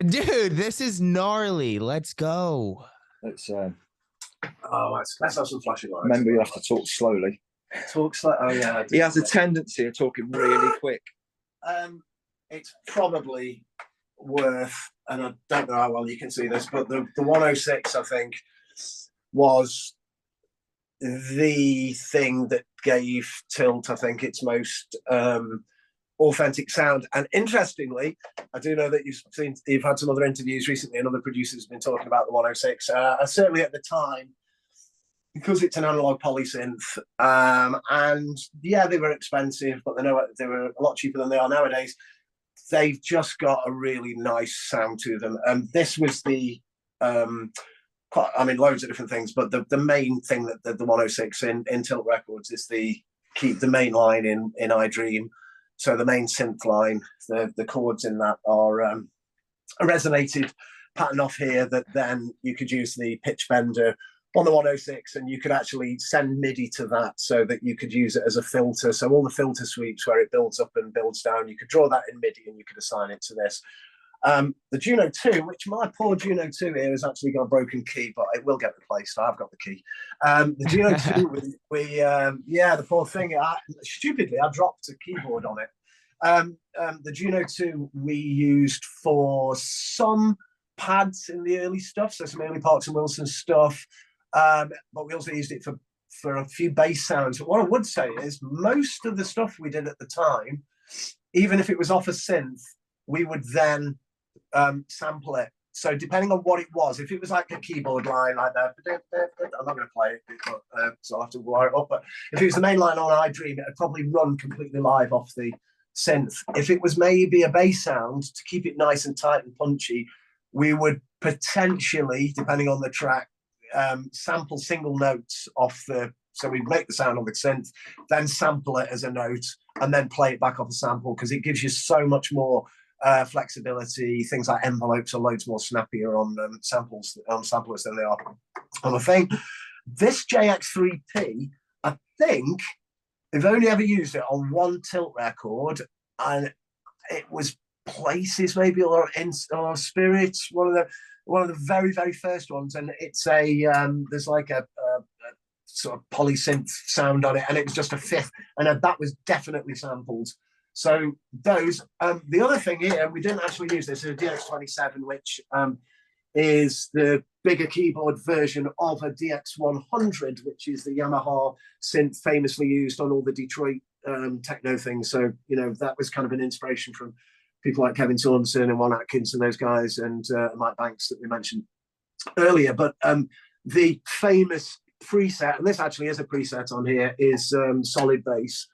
Dude, this is gnarly. Let's go. Let's let's have some flashing lights. remember, you have to talk slowly. Talk slow. Oh yeah. He has a tendency of talking really quick. It's probably worth, and I don't know how well you can see this, but the 106, I think, was the thing that gave Tilt, I think, its most authentic sound. And interestingly, I do know that you've had some other interviews recently, and other producers have been talking about the 106. Certainly at the time, because it's an analog polysynth, and yeah, they were expensive, but they were a lot cheaper than they are nowadays. They've just got a really nice sound to them. And this was loads of different things, but the main thing that the 106 in Tilt Records is the main line in iDream. So the main synth line, the chords in that are a resonated pattern off here that then you could use the pitch bender on the 106, and you could actually send MIDI to that so that you could use it as a filter. So all the filter sweeps where it builds up and builds down, you could draw that in MIDI and you could assign it to this. The Juno 2, which my poor Juno 2 here has actually got a broken key, but it will get replaced. I've got the key. The Juno 2, the poor thing, stupidly, I dropped a keyboard on it. The Juno 2 we used for some pads in the early stuff, so some early Parks and Wilson stuff, but we also used it for a few bass sounds. But what I would say is most of the stuff we did at the time, even if it was off a synth, we would then sample it. So depending on what it was, if it was like a keyboard line like that, I'm not going to play it, so I'll have to wire it up. But if it was the main line on iDream, it would probably run completely live off the synth. If it was maybe a bass sound, to keep it nice and tight and punchy, we would potentially, depending on the track, sample single notes off so we'd make the sound on the synth, then sample it as a note, and then play it back off a sample, because it gives you so much more flexibility. Things like envelopes are loads more snappier on samplers than they are on a thing. This JX3P, I think they've only ever used it on one Tilt record, and it was Places maybe, or Spirits, one of the very, very first ones, and it's there's like a sort of polysynth sound on it, and it was just a fifth, and that was definitely sampled. So those, the other thing here, we didn't actually use this, is a DX27, which is the bigger keyboard version of a DX100, which is the Yamaha synth famously used on all the Detroit techno things. So, that was kind of an inspiration from people like Kevin Sorensen and Juan Atkins and those guys, and Mike Banks that we mentioned earlier. But the famous preset, and this actually is a preset on here, is solid bass.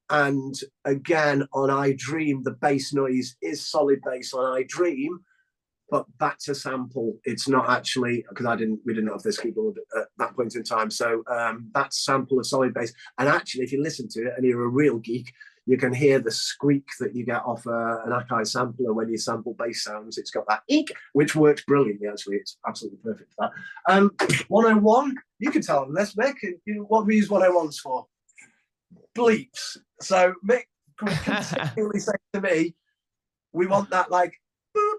And again, on iDream, the bass noise is solid bass on iDream, but that's a sample. It's not actually, because we didn't have this keyboard at that point in time. So that's sample of solid bass. And actually, if you listen to it and you're a real geek, you can hear the squeak that you get off an Akai sampler when you sample bass sounds. It's got that eek, which works brilliantly, actually. It's absolutely perfect for that. 101, you can tell them this, Mick. What we use 101s for? Bleeps. So Mick continually say to me, we want that like boop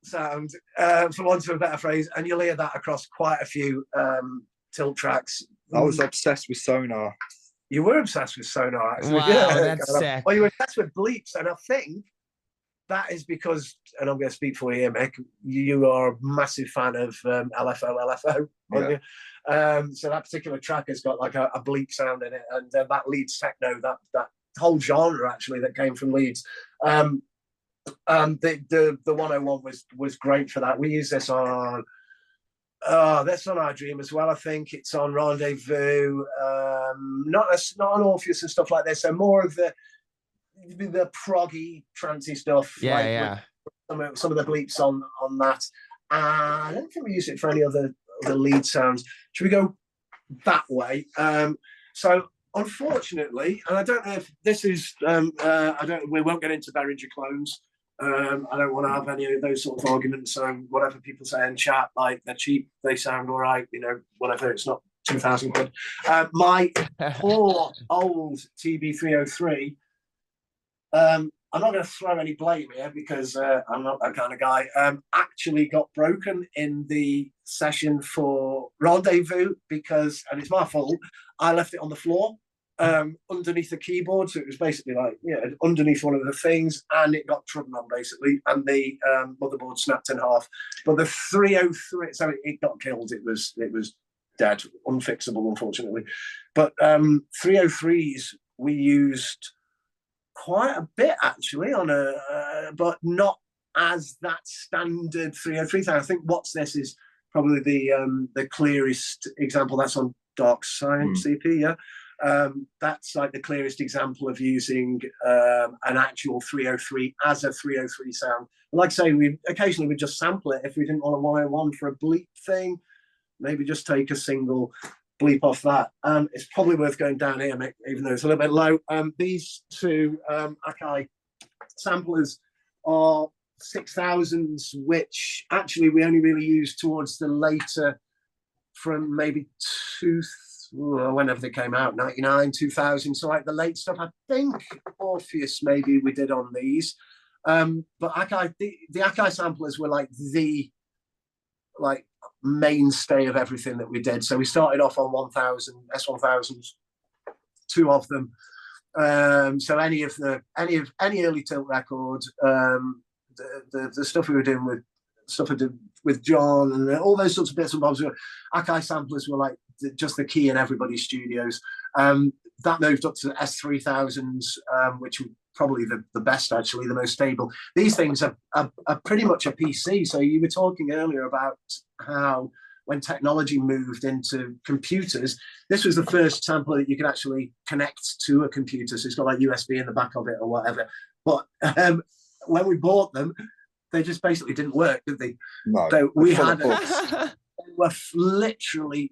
sound, for want of a better phrase, and you'll hear that across quite a few Tilt tracks. I was obsessed with Sonar. You were obsessed with Sonar, actually. Wow, that's sick. Well, you were obsessed with bleeps, and I think that is because, and I'm going to speak for you here, Mick, you are a massive fan of LFO, aren't you? So that particular track has got like a bleep sound in it, and that Leeds techno, that whole genre actually that came from Leeds. The 101 was great for that. We use this on iDream as well. I think it's on Rendezvous, not on Orpheus and stuff like this. So more of the proggy, trancey stuff. Yeah. Some of the bleeps on that. I don't think we use it for any other lead sounds. Should we go that way? So unfortunately, and I don't know if this is, we won't get into Behringer clones. I don't want to have any of those sort of arguments. Whatever people say in chat, like they're cheap, they sound all right, whatever, it's not 2,000 quid. My poor old TB303, I'm not going to throw any blame here because I'm not that kind of guy, actually got broken in the session for Rendezvous because, and it's my fault, I left it on the floor underneath the keyboard. So it was basically like, underneath one of the things, and it got trodden on basically, and the motherboard snapped in half. But the 303, so it got killed. It was dead, unfixable, unfortunately. But 303s we used quite a bit actually on but not as that standard 303 thing. I think What's This is probably the clearest example. That's on Dark Science EP, yeah. That's like the clearest example of using an actual 303 as a 303 sound. Like I say, we occasionally would just sample it if we didn't want a 101 for a bleep thing. Maybe just take a single bleep off that. It's probably worth going down here, Mick, even though it's a little bit low. These two Akai samplers are 6000s, which actually we only really used towards the later, from maybe whenever they came out, 99, 2000. So like the late stuff, I think Orpheus maybe we did on these. But Akai, the Akai samplers were like the mainstay of everything that we did. So we started off on 1000 S1000s, two of them. So any early Tilt record, the stuff we were doing with John and all those sorts of bits and bobs, Akai samplers were like just the key in everybody's studios. That moved up to S3000s, which were probably the best, actually, the most stable. These things are pretty much a PC. So you were talking earlier about how when technology moved into computers, this was the first sampler that you could actually connect to a computer. So it's got like USB in the back of it or whatever. But when we bought them, they just basically didn't work, did they? No. So we had they were literally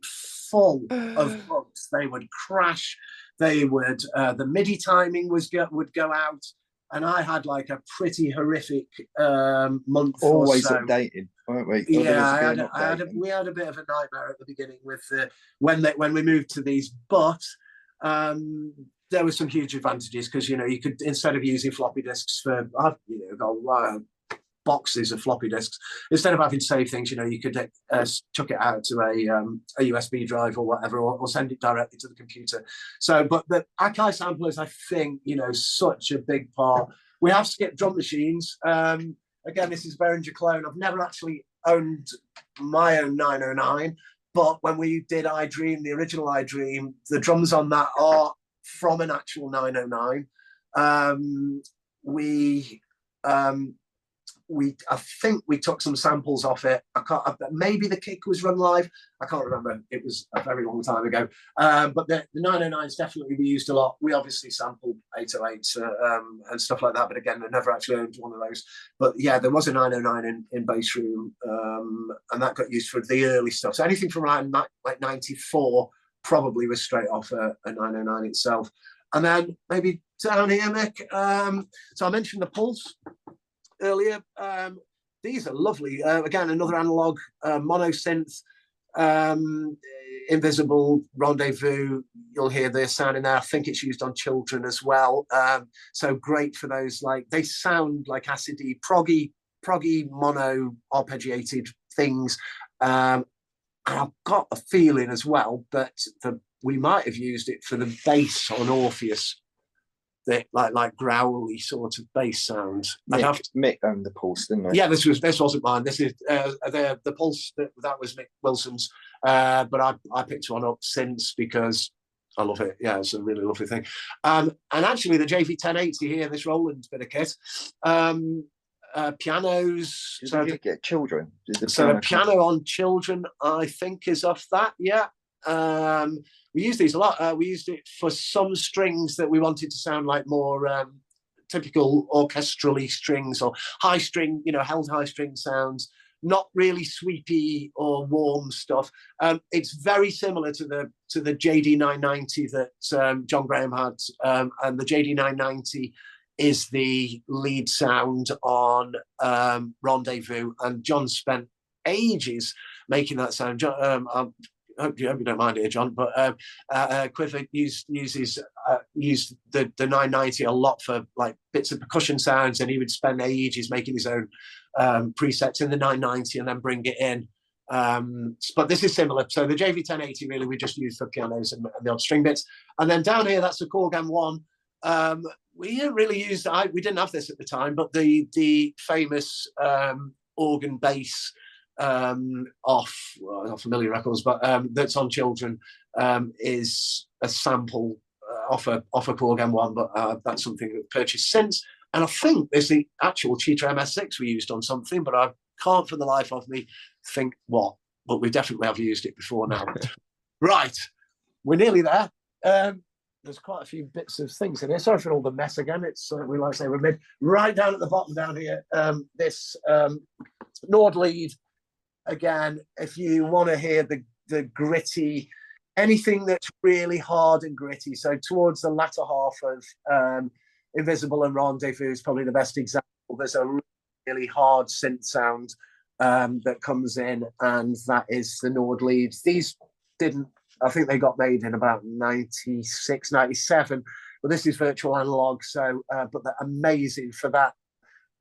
full of bugs. They would crash. They would the MIDI timing would go out, and I had like a pretty horrific month. Always or so. Updating, weren't we? Yeah, we had a bit of a nightmare at the beginning with when we moved to these, but there were some huge advantages because you could, instead of using floppy disks for boxes of floppy disks, instead of having to save things, you could chuck it out to a USB drive or whatever, or send it directly to the computer. So, but the Akai samplers, I think, such a big part. We have skipped drum machines. Again, this is Behringer clone. I've never actually owned my own 909, but when we did iDream, the original iDream, the drums on that are from an actual 909. I think we took some samples off it. Maybe the kick was run live. I can't remember. It was a very long time ago. But the 909s definitely we used a lot. We obviously sampled 808s and stuff like that. But again, I never actually owned one of those. But yeah, there was a 909 in Bass Room, and that got used for the early stuff. So anything from around like 94 probably was straight off a 909 itself. And then maybe down here, Mick. So I mentioned the Pulse earlier. These are lovely. Again, another analog mono synth, invisible Rendezvous. You'll hear the sound in there. I think it's used on Children as well. So great for those, like, they sound like acidy, proggy mono arpeggiated things. And I've got a feeling as well that we might have used it for the bass on Orpheus. Like growly sort of bass sounds. Mick owned the Pulse, didn't he? Yeah, this wasn't mine. This is the Pulse. That was Mick Wilson's, but I picked one up since because I love it. Yeah, it's a really lovely thing. And actually, the JV 1080 here, this Roland bit of kit, pianos. So you get Children. The piano on Children, I think, is off that. Yeah. We used these a lot. We used it for some strings that we wanted to sound like more typical orchestrally strings or high string, held high string sounds, not really sweepy or warm stuff. It's very similar to the JD 990 that John Graham had, and the JD 990 is the lead sound on Rendezvous, and John spent ages making that sound. hope you don't mind here, John, but Quiver used the 990 a lot for like bits of percussion sounds, and he would spend ages making his own presets in the 990 and then bring it in. But this is similar. So the JV 1080 really we just use for pianos and the odd string bits. And then down here, that's the Korg M1. We didn't really use, we didn't have this at the time, but the famous organ bass off Familiar Records, but that's on Children, is a sample off a Korg M1, but that's something we've purchased since. And I think there's the actual Cheetah MS6 we used on something, but I can't for the life of me think what, but we definitely have used it before now. Right, we're nearly there. There's quite a few bits of things in here. Sorry for all the mess again. It's we like to say we're mid. Right down at the bottom down here, this Nord lead. Again, if you want to hear the gritty, anything that's really hard and gritty. So towards the latter half of Invisible and Rendezvous is probably the best example. There's a really hard synth sound that comes in, and that is the Nord leads. These didn't, I think they got made in about 96, 97, but this is virtual analog. So, but they're amazing for that.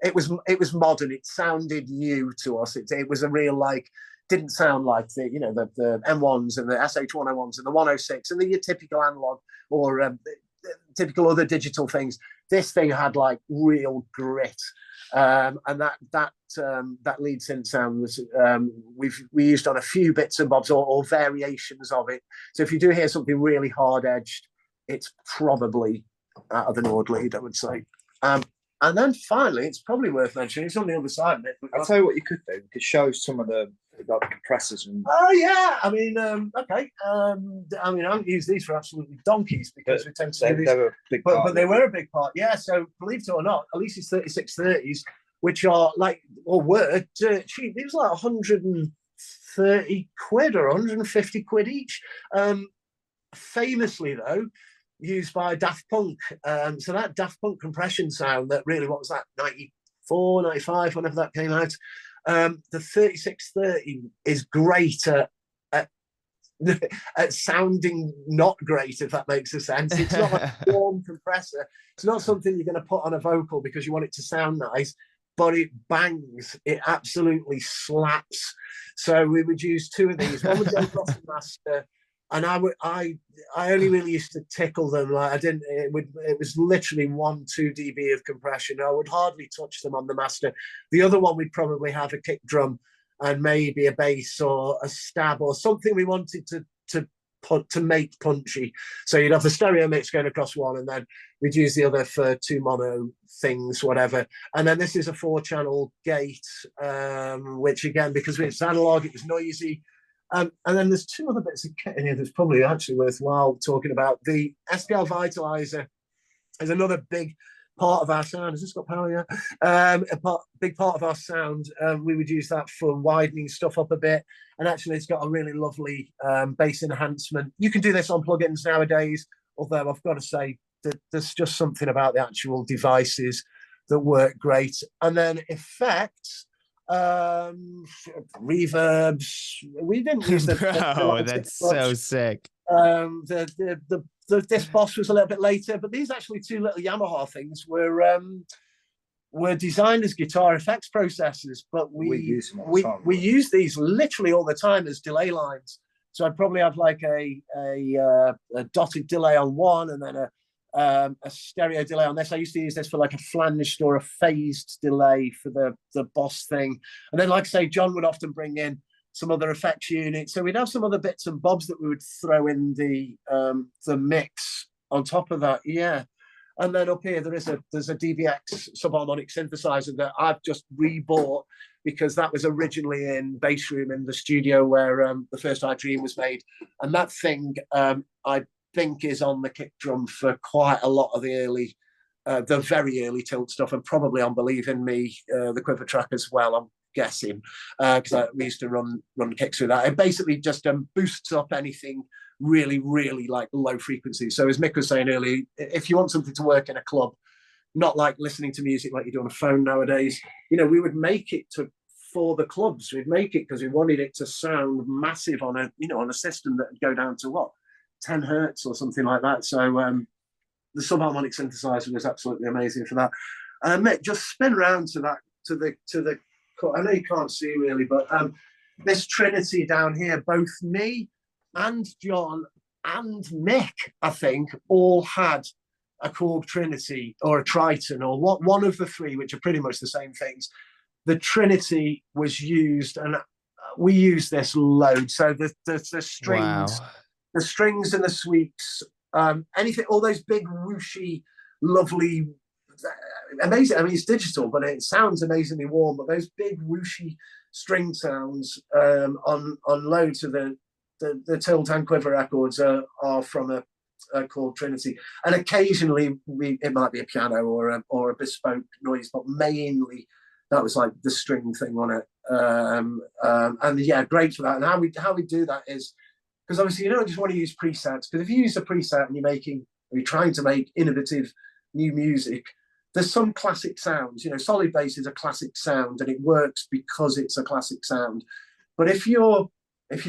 It was modern. It sounded new to us. It was a real, like, didn't sound like the M1s and the SH101s and the 106 and the typical analog or typical other digital things. This thing had like real grit, and that lead synth sound was we used on a few bits and bobs or variations of it. So if you do hear something really hard edged, it's probably out of the Nord lead, I would say. And then finally, it's probably worth mentioning, it's on the other side of it. I'll tell you what you could do. You could show some of the compressors. And oh, yeah. I mean, okay. I mean, I haven't used these for absolutely donkeys because we tend to do these. They were a big part. But they were a big part. Yeah, so believe it or not, at least it's 3630s, which are like, or were cheap. It was like 130 quid or 150 quid each. Famously, though, used by Daft Punk. So that Daft Punk compression sound that really, what was that, 94, 95, whenever that came out, the 3630 is great at sounding not great, if that makes a sense. It's not like a warm compressor. It's not something you're going to put on a vocal because you want it to sound nice, but it bangs. It absolutely slaps. So we would use two of these. One would go across the master, and I only really used to tickle them. Like I didn't. It was literally 1-2 dB of compression. I would hardly touch them on the master. The other one we'd probably have a kick drum and maybe a bass or a stab or something we wanted to make punchy. So you'd have the stereo mix going across one, and then we'd use the other for two mono things, whatever. And then this is a 4-channel gate, which again, because it's analog, it was noisy. And then there's two other bits of kit in here that's probably actually worthwhile talking about. The SPL Vitalizer is another big part of our sound. Has this got power yet? Big part of our sound. We would use that for widening stuff up a bit. And actually, it's got a really lovely bass enhancement. You can do this on plugins nowadays, although I've got to say that there's just something about the actual devices that work great. And then effects. Reverbs, we didn't use them. Bro, that's so sick. This boss was a little bit later, but these actually two little Yamaha things were designed as guitar effects processors, but we use these literally all the time as delay lines. So I'd probably have like a dotted delay on one, and then a stereo delay on this. I used to use this for like a flanged or a phased delay for the boss thing. And then, like I say, John would often bring in some other effects units. So we'd have some other bits and bobs that we would throw in the mix on top of that. Yeah. And then up here, there's a DBX subharmonic synthesizer that I've just rebought because that was originally in Bass Room in the studio where the first iDream was made. And that thing, I think is on the kick drum for quite a lot of the very early Tilt stuff, and probably on Believe in Me, the Quiver track as well, I'm guessing, because we used to run kicks through that. It basically just boosts up anything really, really like low frequency. So as Mick was saying earlier, if you want something to work in a club, not like listening to music like you do on a phone nowadays, we would make it to for the clubs. We'd make it because we wanted it to sound massive on a, you know, on a system that would go down to what, 10 hertz or something like that. So the subharmonic synthesizer was absolutely amazing for that. Mick, just spin around to that, to the. I know you can't see really, but this Trinity down here, both me and John and Mick, I think, all had a Korg Trinity or a Triton or one of the three, which are pretty much the same things. The Trinity was used, and we use this load. So the strings, Wow. the strings and the sweeps, anything, all those big whooshy, lovely, amazing. I mean, it's digital, but it sounds amazingly warm. But those big whooshy string sounds on loads of the tilt and quiver records are from a Korg Trinity, and occasionally it might be a piano or a bespoke noise, but mainly that was like the string thing on it. And yeah, great for that. And how we do that is because obviously you don't just want to use presets, because if you use a preset and you're trying to make innovative new music, there's some classic sounds. You know, solid bass is a classic sound and it works because it's a classic sound. But if you're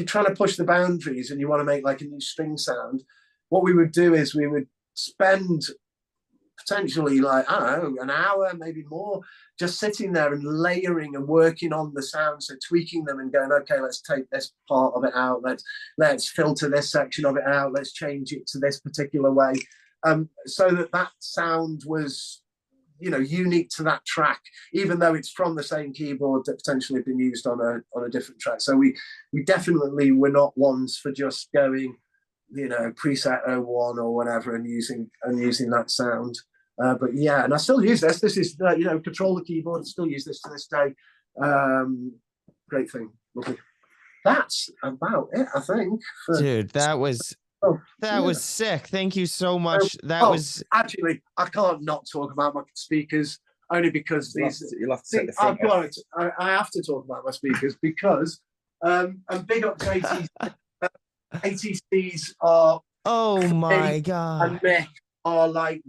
trying to push the boundaries and you want to make like a new string sound, what we would do is we would spend potentially like, I don't know, an hour, maybe more, just sitting there and layering and working on the sounds, so tweaking them and going, okay, let's take this part of it out, let's filter this section of it out, let's change it to this particular way, so that sound was, you know, unique to that track, even though it's from the same keyboard that potentially had been used on a different track. So we definitely were not ones for just going, you know, preset 01 or whatever and using that sound. But yeah, and I still use this. This is you know, control the keyboard. I still use this to this day. Great thing. Lovely. That's about it, I think. Dude, that was sick. Thank you so much. Actually, I can't not talk about my speakers, only because you'll have to take the front off. I have to talk about my speakers because and big up to ATC. ATCs are, oh my god, and Mick are like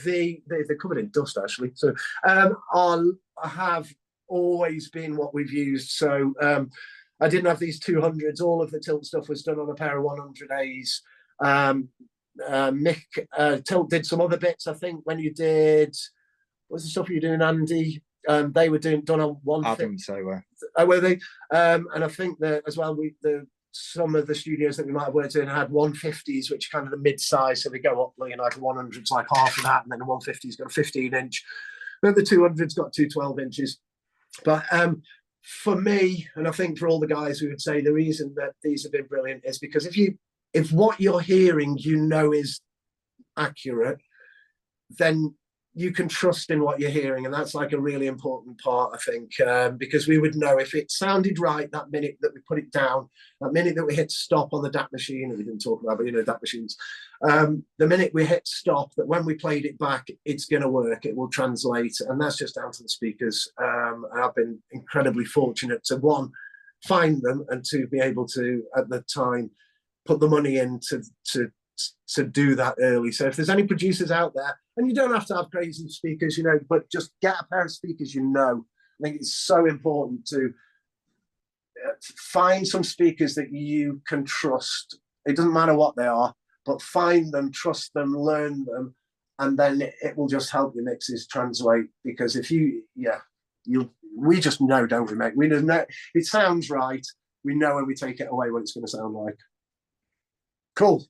they're covered in dust actually. So have always been what we've used. So I didn't have these 200s. All of the tilt stuff was done on a pair of 100As. Mick Tilt did some other bits. I think when you did, what's the stuff you were doing, Andy? They were done on 150. I think so. Were they? And I think that as well, some of the studios that we might have worked in had 150s, which are kind of the mid-size, so they go up, you know, like a 100's like half of that, and then the 150's got a 15-inch. Then the 200's got two 12 inches. But for me, and I think for all the guys, we would say the reason that these have been brilliant is because if what you're hearing, you know, is accurate, then you can trust in what you're hearing, and that's like a really important part, I think, because we would know if it sounded right that minute that we put it down, that minute that we hit stop on the DAT machine, and we didn't talk about, but you know, DAT machines, the minute we hit stop, that when we played it back, it's going to work, it will translate, and that's just down to the speakers. And I've been incredibly fortunate to, one, find them, and to be able to, at the time, put the money in to do that early. So if there's any producers out there, and you don't have to have crazy speakers, you know, but just get a pair of speakers, you know. I think it's so important to find some speakers that you can trust. It doesn't matter what they are, but find them, trust them, learn them, and then it will just help your mixes translate. Because if we just know, don't we, mate? We know it sounds right. We know when we take it away what it's going to sound like. Cool.